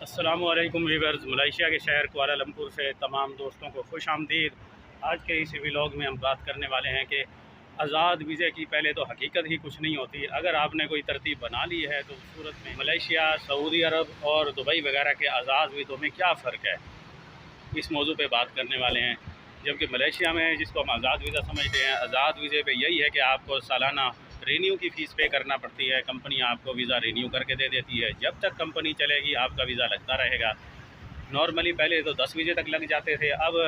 अस्सलामु अलैकुम viewers. Malaysia के शहर कुआलालंपुर से तमाम दोस्तों को खुश आमदीद। आज के इस व्लॉग में हम बात करने वाले हैं कि आज़ाद वीज़े की पहले तो हकीकत ही कुछ नहीं होती। अगर आपने कोई तरतीब बना ली है तो उस सूरत में मलेशिया, सऊदी अरब और दुबई वगैरह के आज़ाद वीज़ों में क्या फ़र्क है, इस मौजू पे बात करने वाले हैं। जबकि मलेशिया में जिसको हम आज़ाद वीज़ा समझते हैं, आज़ाद वीज़े पे यही है कि आपको सालाना रीन्यू की फ़ीस पे करना पड़ती है। कंपनी आपको वीज़ा रीन्यू करके दे देती है। जब तक कंपनी चलेगी आपका वीज़ा लगता रहेगा। नॉर्मली पहले तो 10 वीज़े तक लग जाते थे, अब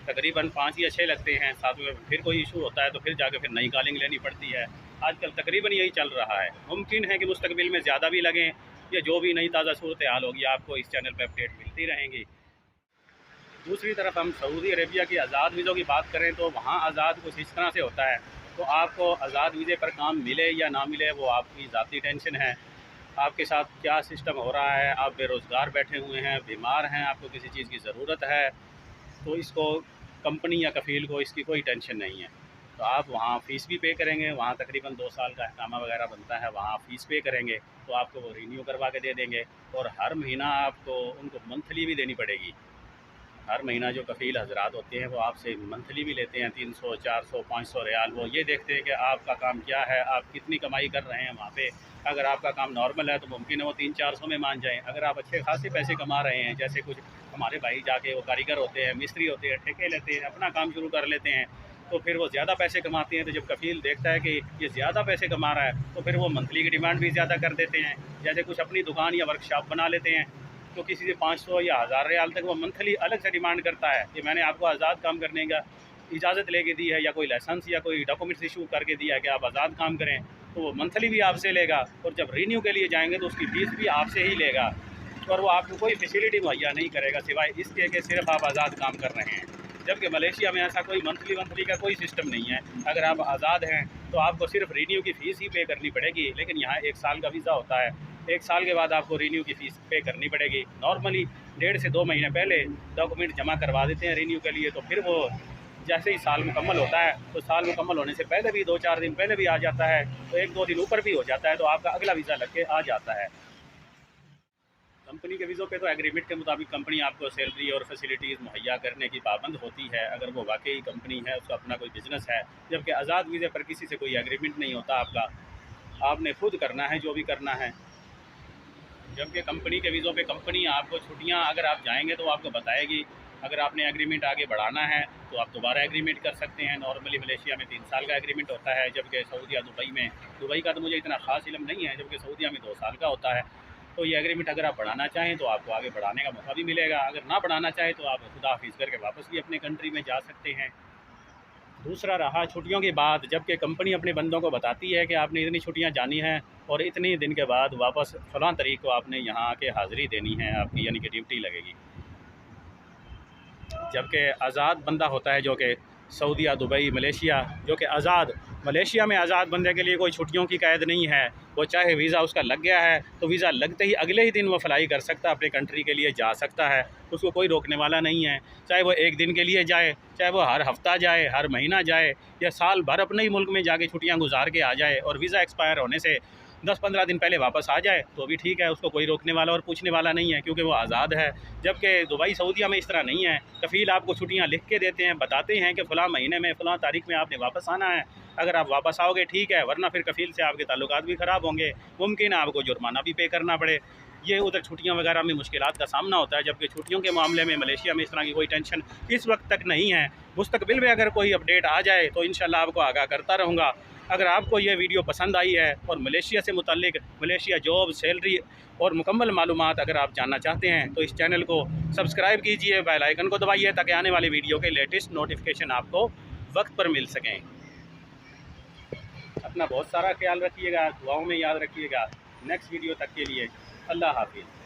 तकरीबन 5 या 6 लगते हैं। साथ में फिर कोई इशू होता है तो फिर जाके फिर नई कॉलिंग लेनी पड़ती है। आजकल तकरीबन यही चल रहा है। मुमकिन है कि मुस्तकबिल में ज़्यादा भी लगें, या जो भी नई ताज़ा सूरत हाल होगी आपको इस चैनल पर अपडेट मिलती रहेंगी। दूसरी तरफ हम सऊदी अरेबिया की आज़ाद वीज़ों की बात करें तो वहाँ आज़ाद कुछ इस तरह से होता है। तो आपको आज़ाद वीज़े पर काम मिले या ना मिले वो आपकी ज़ाती टेंशन है। आपके साथ क्या सिस्टम हो रहा है, आप बेरोज़गार बैठे हुए हैं, बीमार हैं, आपको किसी चीज़ की ज़रूरत है, तो इसको कंपनी या कफ़ील को इसकी कोई टेंशन नहीं है। तो आप वहाँ फ़ीस भी पे करेंगे। वहाँ तकरीबन 2 साल का अहकामा वगैरह बनता है, वहाँ फ़ीस पे करेंगे तो आपको वो रीन्यू करवा के दे देंगे। और हर महीना आपको उनको मंथली भी देनी पड़ेगी। हर महीना जो कफ़ील हजरात होते हैं वो आपसे मंथली भी लेते हैं 300, 400, 500 रियाल। वो ये देखते हैं कि आपका काम क्या है, आप कितनी कमाई कर रहे हैं वहाँ पे। अगर आपका काम नॉर्मल है तो मुमकिन है वो 300-400 में मान जाएं। अगर आप अच्छे खासे पैसे कमा रहे हैं, जैसे कुछ हमारे भाई जाके वो कारीगर होते हैं, मिस्त्री होते हैं, ठेके लेते हैं, अपना काम शुरू कर लेते हैं, तो फिर वो ज़्यादा पैसे कमाते हैं। तो जब कफ़ील देखता है कि ये ज़्यादा पैसे कमा रहा है तो फिर वो मंथली की डिमांड भी ज़्यादा कर देते हैं। जैसे कुछ अपनी दुकान या वर्कशॉप बना लेते हैं तो किसी से 500 या 1000 रियाल तक वो मंथली अलग से डिमांड करता है कि मैंने आपको आज़ाद काम करने का इजाज़त लेके दी है, या कोई लाइसेंस या कोई डॉक्यूमेंट्स इशू करके दिया है कि आप आज़ाद काम करें, तो वो मंथली भी आपसे लेगा। और जब रीन्यू के लिए जाएंगे तो उसकी फ़ीस भी आपसे ही लेगा। और वो आपको कोई फैसिलिटी मुहैया नहीं करेगा सिवाय इसके कि सिर्फ आप आज़ाद काम कर रहे हैं। जबकि मलेशिया में ऐसा कोई मंथली का कोई सिस्टम नहीं है। अगर आप आज़ाद हैं तो आपको सिर्फ रीन्यू की फ़ीस ही पे करनी पड़ेगी। लेकिन यहाँ 1 साल का वीज़ा होता है, 1 साल के बाद आपको रीन्यू की फ़ीस पे करनी पड़ेगी। नॉर्मली 1.5 से 2 महीने पहले डॉक्यूमेंट जमा करवा देते हैं रीन्यू के लिए, तो फिर वो जैसे ही साल मुकम्मल होता है तो साल मुकम्मल होने से पहले भी 2-4 दिन पहले भी आ जाता है, तो 1-2 दिन ऊपर भी हो जाता है तो आपका अगला वीज़ा लग के आ जाता है। कंपनी के वीज़ों पे तो एग्रीमेंट के मुताबिक कंपनी आपको सैलरी और फैसिलिटीज़ मुहैया करने की पाबंद होती है, अगर वो वाकई कंपनी है, उसका अपना कोई बिज़नेस है। जबकि आज़ाद वीज़े पर किसी से कोई एग्रीमेंट नहीं होता आपका, आपने खुद करना है जो भी करना है। जबकि कंपनी के वीज़ों पे कंपनी आपको छुट्टियां, अगर आप जाएंगे तो आपको बताएगी। अगर आपने एग्रीमेंट आगे बढ़ाना है तो आप दोबारा एग्रीमेंट कर सकते हैं। नॉर्मली मलेशिया में 3 साल का एग्रीमेंट होता है, जबकि सऊदी या दुबई का तो मुझे इतना ख़ास इल्म नहीं है, जबकि सऊदीया में 2 साल का होता है। तो ये एग्रीमेंट अगर आप बढ़ाना चाहें तो आपको आगे बढ़ाने का मौका भी मिलेगा। अगर ना बढ़ाना चाहें तो आप खुदा हाफिज़ करके वापस भी अपने कंट्री में जा सकते हैं। दूसरा रहा छुट्टियों की बात, जबकि कंपनी अपने बंदों को बताती है कि आपने इतनी छुट्टियां जानी हैं और इतनी दिन के बाद वापस फ़लाँ तारीख को आपने यहाँ आके हाज़िरी देनी है आपकी, यानी कि ड्यूटी लगेगी। जबकि आज़ाद बंदा होता है जो कि सऊदीया, दुबई, मलेशिया, जो कि आज़ाद, मलेशिया में आज़ाद बंदे के लिए कोई छुट्टियों की कैद नहीं है। वो चाहे वीज़ा उसका लग गया है तो वीज़ा लगते ही अगले ही दिन वो फ्लाई कर सकता है, अपने कंट्री के लिए जा सकता है, उसको कोई रोकने वाला नहीं है। चाहे वो 1 दिन के लिए जाए, चाहे वो हर हफ्ता जाए, हर महीना जाए, या साल भर अपने ही मुल्क में जाके छुट्टियाँ गुजार के आ जाए और वीज़ा एक्सपायर होने से 10-15 दिन पहले वापस आ जाए तो भी ठीक है, उसको कोई रोकने वाला और पूछने वाला नहीं है, क्योंकि वो आज़ाद है। जबकि दुबई, सऊदीया में इस तरह नहीं है। कफ़ील आपको छुट्टियां लिख के देते हैं, बताते हैं कि फ़लाँ महीने में फ़लाँ तारीख में आपने वापस आना है। अगर आप वापस आओगे ठीक है, वरना फिर कफ़ील से आपके ताल्लुकात भी ख़राब होंगे, मुमकिन है आपको जुर्माना भी पे करना पड़े। ये उधर छुट्टियां वगैरह में मुश्किलात का सामना होता है। जबकि छुट्टियों के मामले में मलेशिया में इस तरह की कोई टेंशन इस वक्त तक नहीं है। मुस्तकबिल में अगर कोई अपडेट आ जाए तो इंशाल्लाह आपको आगाह करता रहूँगा। अगर आपको ये वीडियो पसंद आई है और मलेशिया से मुतल्लिक, मलेशिया जॉब, सैलरी और मुकम्मल मालूमात अगर आप जानना चाहते हैं तो इस चैनल को सब्सक्राइब कीजिए, बेल आइकन को दबाइए, ताकि आने वाली वीडियो के लेटेस्ट नोटिफिकेशन आपको वक्त पर मिल सकें। अपना बहुत सारा ख्याल रखिएगा, दुआओं में याद रखिएगा। नेक्स्ट वीडियो तक के लिए अल्लाह हाफिज़।